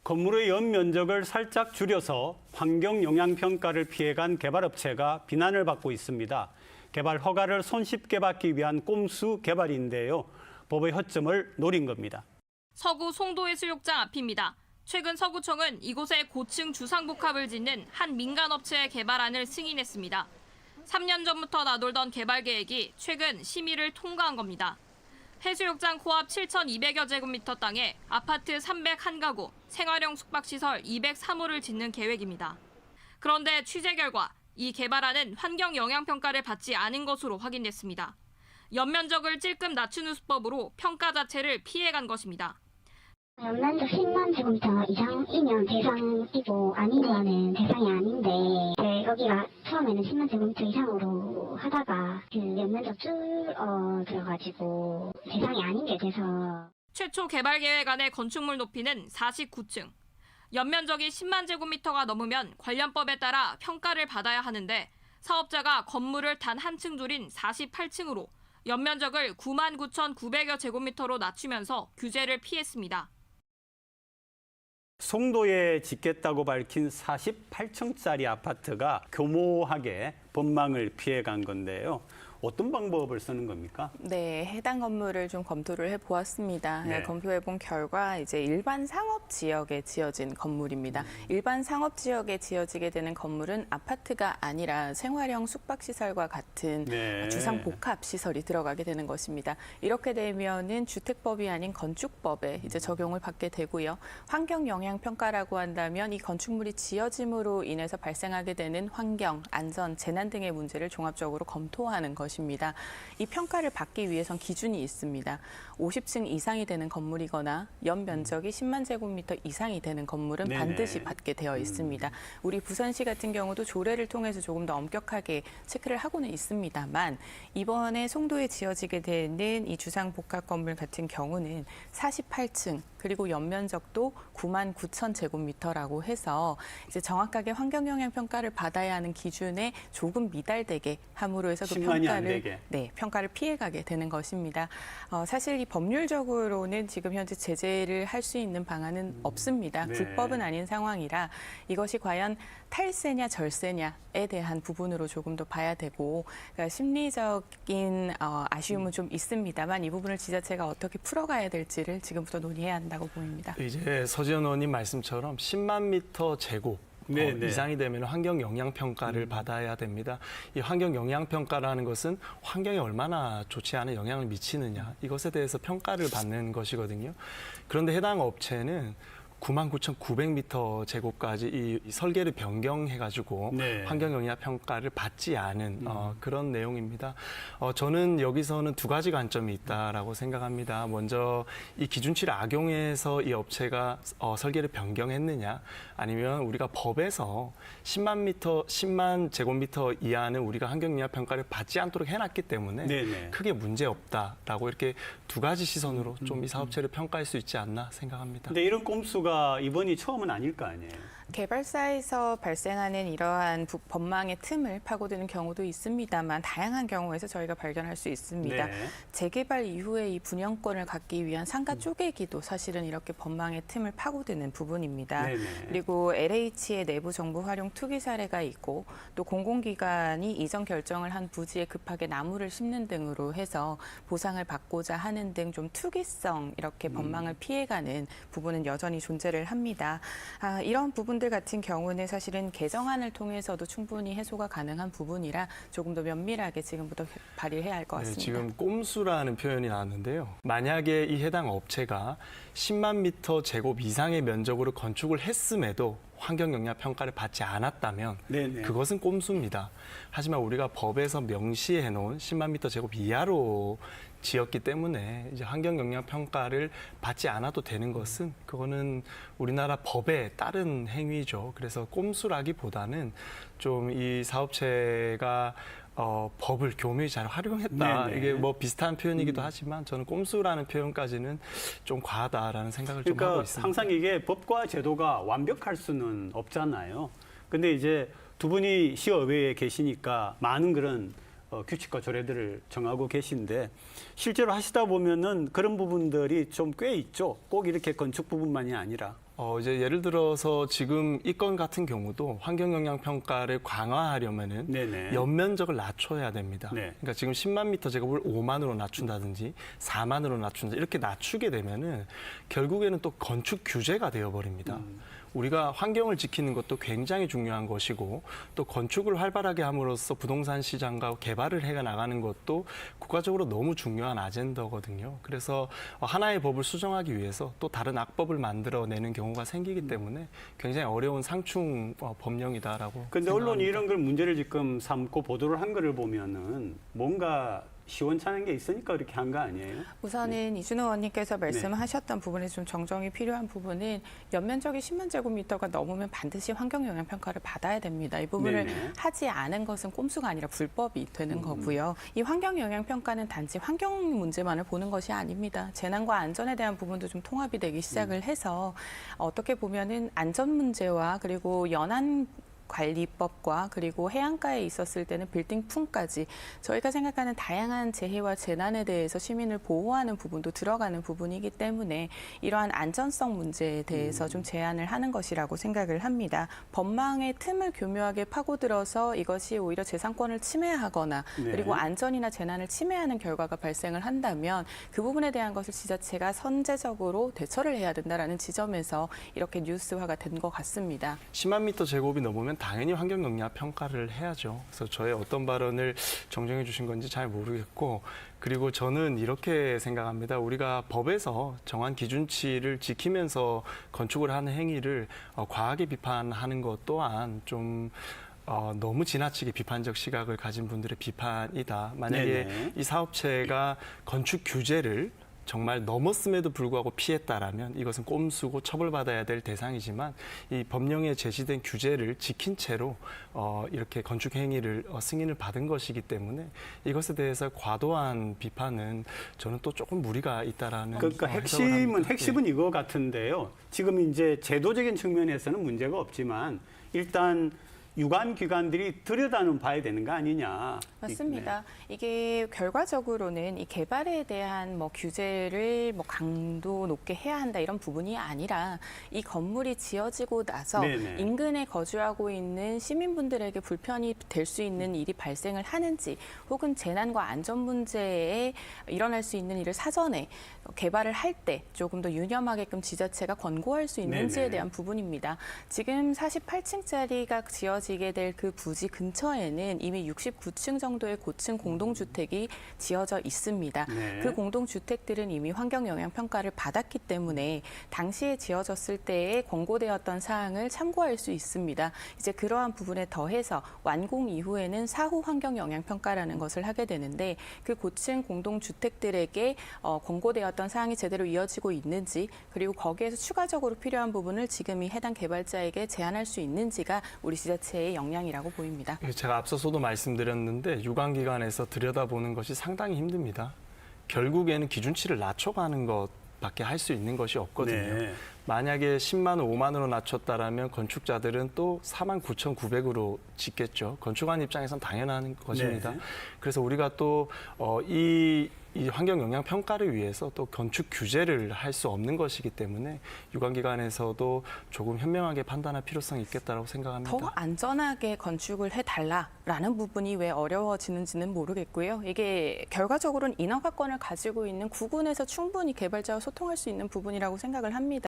건물의 연면적을 살짝 줄여서 환경영향평가를 피해간 개발업체가 비난을 받고 있습니다. 개발 허가를 손쉽게 받기 위한 꼼수 개발인데요. 법의 허점을 노린 겁니다. 서구 송도해수욕장 앞입니다. 최근 서구청은 이곳에 고층 주상복합을 짓는 한 민간업체의 개발안을 승인했습니다. 3년 전부터 나돌던 개발 계획이 최근 심의를 통과한 겁니다. 해수욕장 코앞 7,200여 제곱미터 땅에 아파트 301가구, 생활형 숙박시설 203호를 짓는 계획입니다. 그런데 취재 결과 이 개발안은 환경영향평가를 받지 않은 것으로 확인됐습니다. 연면적을 찔끔 낮추는 수법으로 평가 자체를 피해간 것입니다. 연면적 10만 제곱미터 이상이면 대상이고 아니면은 대상이 아닌데 여기가 처음에는 10만 제곱미터 이상으로 하다가 그 연면적 줄어들어가지고 대상이 아닌 게 돼서 최초 개발 계획 안의 건축물 높이는 49층. 연면적이 10만 제곱미터가 넘으면 관련법에 따라 평가를 받아야 하는데 사업자가 건물을 단 한 층 줄인 48층으로 연면적을 99,900여 제곱미터로 낮추면서 규제를 피했습니다. 송도에 짓겠다고 밝힌 48층짜리 아파트가 교모하게 법망을 피해간 건데요. 어떤 방법을 쓰는 겁니까? 네, 해당 건물을 좀 검토를 해보았습니다. 네. 검토해본 결과 이제 일반 상업 지역에 지어진 건물입니다. 일반 상업 지역에 지어지게 되는 건물은 아파트가 아니라 생활형 숙박시설과 같은 네. 주상복합시설이 들어가게 되는 것입니다. 이렇게 되면은 주택법이 아닌 건축법에 이제 적용을 받게 되고요. 환경영향평가라고 한다면 이 건축물이 지어짐으로 인해서 발생하게 되는 환경, 안전, 재난 등의 문제를 종합적으로 검토하는 것입니다. 이 평가를 받기 위해선 기준이 있습니다. 50층 이상이 되는 건물이거나 연면적이 10만 제곱미터 이상이 되는 건물은 네네. 반드시 받게 되어 있습니다. 우리 부산시 같은 경우도 조례를 통해서 조금 더 엄격하게 체크를 하고는 있습니다만 이번에 송도에 지어지게 되는 이 주상복합 건물 같은 경우는 48층 그리고 연면적도 9만 9천 제곱미터라고 해서 이제 정확하게 환경영향평가를 받아야 하는 기준에 조금 미달되게 함으로 해서 그 10만이 안 되게. 평가를 피해가게 되는 것입니다. 사실 이 법률적으로는 지금 현재 제재를 할 수 있는 방안은 없습니다. 네. 불법은 아닌 상황이라 이것이 과연 탈세냐 절세냐에 대한 부분으로 조금 더 봐야 되고 그러니까 심리적인 아쉬움은 좀 있습니다만 이 부분을 지자체가 어떻게 풀어가야 될지를 지금부터 논의해야 한다고 보입니다. 이제 서지현 의원님 말씀처럼 10만 미터 제곱 이상이 되면 환경영향평가를 받아야 됩니다. 이 환경영향평가라는 것은 환경에 얼마나 좋지 않은 영향을 미치느냐 이것에 대해서 평가를 받는 것이거든요. 그런데 해당 업체는 99,900m 제곱까지 이 설계를 변경해가지고 네. 환경영향평가를 받지 않은 그런 내용입니다. 저는 여기서는 두 가지 관점이 있다라고 생각합니다. 먼저 이 기준치를 악용해서 이 업체가 설계를 변경했느냐, 아니면 우리가 법에서 10만 제곱미터 이하는 우리가 환경영향평가를 받지 않도록 해놨기 때문에 네네. 크게 문제 없다라고 이렇게 두 가지 시선으로 좀 이 사업체를 평가할 수 있지 않나 생각합니다. 근데 이런 꼼수가 이번이 처음은 아닐 거 아니에요. 개발사에서 발생하는 이러한 법망의 틈을 파고드는 경우도 있습니다만 다양한 경우에서 저희가 발견할 수 있습니다. 네. 재개발 이후에 이 분양권을 갖기 위한 상가 쪼개기도 사실은 이렇게 법망의 틈을 파고드는 부분입니다. 네네. 그리고 LH의 내부 정보 활용 투기 사례가 있고 또 공공기관이 이전 결정을 한 부지에 급하게 나무를 심는 등으로 해서 보상을 받고자 하는 등 좀 투기성 이렇게 법망을 피해가는 부분은 여전히 존재를 합니다. 이런 부분들 같은 경우는 사실은 개정안을 통해서도 충분히 해소가 가능한 부분이라 조금 더 면밀하게 지금부터 발의해야 할 것 같습니다. 네, 지금 꼼수라는 표현이 나왔는데요. 만약에 이 해당 업체가 10만 미터 제곱 이상의 면적으로 건축을 했음에도 환경영향평가를 받지 않았다면 네네. 그것은 꼼수입니다. 하지만 우리가 법에서 명시해 놓은 10만 미터 제곱 이하로 지었기 때문에 이제 환경영향평가를 받지 않아도 되는 것은 그거는 우리나라 법에 따른 행위죠. 그래서 꼼수라기보다는 좀 이 사업체가 법을 교묘히 잘 활용했다. 네네. 이게 뭐 비슷한 표현이기도 하지만 저는 꼼수라는 표현까지는 좀 과하다라는 생각을 좀 하고 있습니다. 항상 이게 법과 제도가 완벽할 수는 없잖아요. 근데 이제 두 분이 시의회에 계시니까 많은 그런 규칙과 조례들을 정하고 계신데 실제로 하시다 보면은 그런 부분들이 좀 꽤 있죠. 꼭 이렇게 건축 부분만이 아니라. 이제 예를 들어서 지금 이 건 같은 경우도 환경영향평가를 강화하려면은 네네. 연면적을 낮춰야 됩니다. 네. 그러니까 지금 10만 미터 제곱을 5만으로 낮춘다든지 4만으로 낮춘다 이렇게 낮추게 되면은 결국에는 또 건축 규제가 되어버립니다. 우리가 환경을 지키는 것도 굉장히 중요한 것이고 또 건축을 활발하게 함으로써 부동산 시장과 개발을 해 나가는 것도 국가적으로 너무 중요한 아젠다거든요. 그래서 하나의 법을 수정하기 위해서 또 다른 악법을 만들어내는 경우가 생기기 때문에 굉장히 어려운 상충 법령이다라고 근데 생각합니다. 언론이 이런 걸 문제를 지금 삼고 보도를 한 거를 보면은 뭔가 시원찮은 게 있으니까 이렇게 한 거 아니에요? 우선은 이준호 의원님께서 말씀하셨던 부분에 좀 정정이 필요한 부분은 연면적이 10만 제곱미터가 넘으면 반드시 환경영향평가를 받아야 됩니다. 이 부분을 네네. 하지 않은 것은 꼼수가 아니라 불법이 되는 거고요. 이 환경영향평가는 단지 환경 문제만을 보는 것이 아닙니다. 재난과 안전에 대한 부분도 좀 통합이 되기 시작을 해서 어떻게 보면은 안전 문제와 그리고 연안 관리법과 그리고 해안가에 있었을 때는 빌딩풍까지 저희가 생각하는 다양한 재해와 재난에 대해서 시민을 보호하는 부분도 들어가는 부분이기 때문에 이러한 안전성 문제에 대해서 좀 제한을 하는 것이라고 생각을 합니다. 법망의 틈을 교묘하게 파고들어서 이것이 오히려 재산권을 침해하거나 네. 그리고 안전이나 재난을 침해하는 결과가 발생을 한다면 그 부분에 대한 것을 지자체가 선제적으로 대처를 해야 된다라는 지점에서 이렇게 뉴스화가 된 것 같습니다. 10만 미터 제곱이 넘으면 당연히 환경영향 평가를 해야죠. 그래서 저의 어떤 발언을 정정해 주신 건지 잘 모르겠고 그리고 저는 이렇게 생각합니다. 우리가 법에서 정한 기준치를 지키면서 건축을 하는 행위를 과하게 비판하는 것 또한 좀 너무 지나치게 비판적 시각을 가진 분들의 비판이다. 만약에 네네. 이 사업체가 건축 규제를 정말 넘었음에도 불구하고 피했다라면 이것은 꼼수고 처벌받아야 될 대상이지만 이 법령에 제시된 규제를 지킨 채로 이렇게 건축 행위를 승인을 받은 것이기 때문에 이것에 대해서 과도한 비판은 저는 또 조금 무리가 있다라는 그러니까 해석을 합니다. 핵심은 이거 같은데요. 지금 이제 제도적인 측면에서는 문제가 없지만 일단 유관 기관들이 들여다는 봐야 되는 거 아니냐. 맞습니다. 이게 결과적으로는 이 개발에 대한 뭐 규제를 뭐 강도 높게 해야 한다 이런 부분이 아니라 이 건물이 지어지고 나서 네네. 인근에 거주하고 있는 시민분들에게 불편이 될 수 있는 일이 발생을 하는지 혹은 재난과 안전 문제에 일어날 수 있는 일을 사전에 개발을 할 때 조금 더 유념하게끔 지자체가 권고할 수 있는지에 네네. 대한 부분입니다. 지금 48층짜리가 지어지게 될 그 부지 근처에는 이미 69층 정도의 고층 공동주택이 지어져 있습니다. 네. 그 공동주택들은 이미 환경영향평가를 받았기 때문에 당시에 지어졌을 때에 권고되었던 사항을 참고할 수 있습니다. 이제 그러한 부분에 더해서 완공 이후에는 사후 환경영향평가라는 것을 하게 되는데 그 고층 공동주택들에게 권고되었던 사항이 제대로 이어지고 있는지 그리고 거기에서 추가적으로 필요한 부분을 지금 이 해당 개발자에게 제안할 수 있는지가 우리 지자체의 역량이라고 보입니다. 제가 앞서서도 말씀드렸는데 유관기관에서 들여다보는 것이 상당히 힘듭니다. 결국에는 기준치를 낮춰가는 것밖에 할 수 있는 것이 없거든요. 네. 만약에 10만 원, 5만 원으로 낮췄다라면 건축자들은 또 49,900으로 짓겠죠. 건축한 입장에선 당연한 것입니다. 네. 그래서 우리가 또 이 환경 영향 평가를 위해서 또 건축 규제를 할 수 없는 것이기 때문에 유관기관에서도 조금 현명하게 판단할 필요성이 있겠다고 생각합니다. 더 안전하게 건축을 해달라라는 부분이 왜 어려워지는지는 모르겠고요. 이게 결과적으로는 인허가권을 가지고 있는 구군에서 충분히 개발자와 소통할 수 있는 부분이라고 생각을 합니다.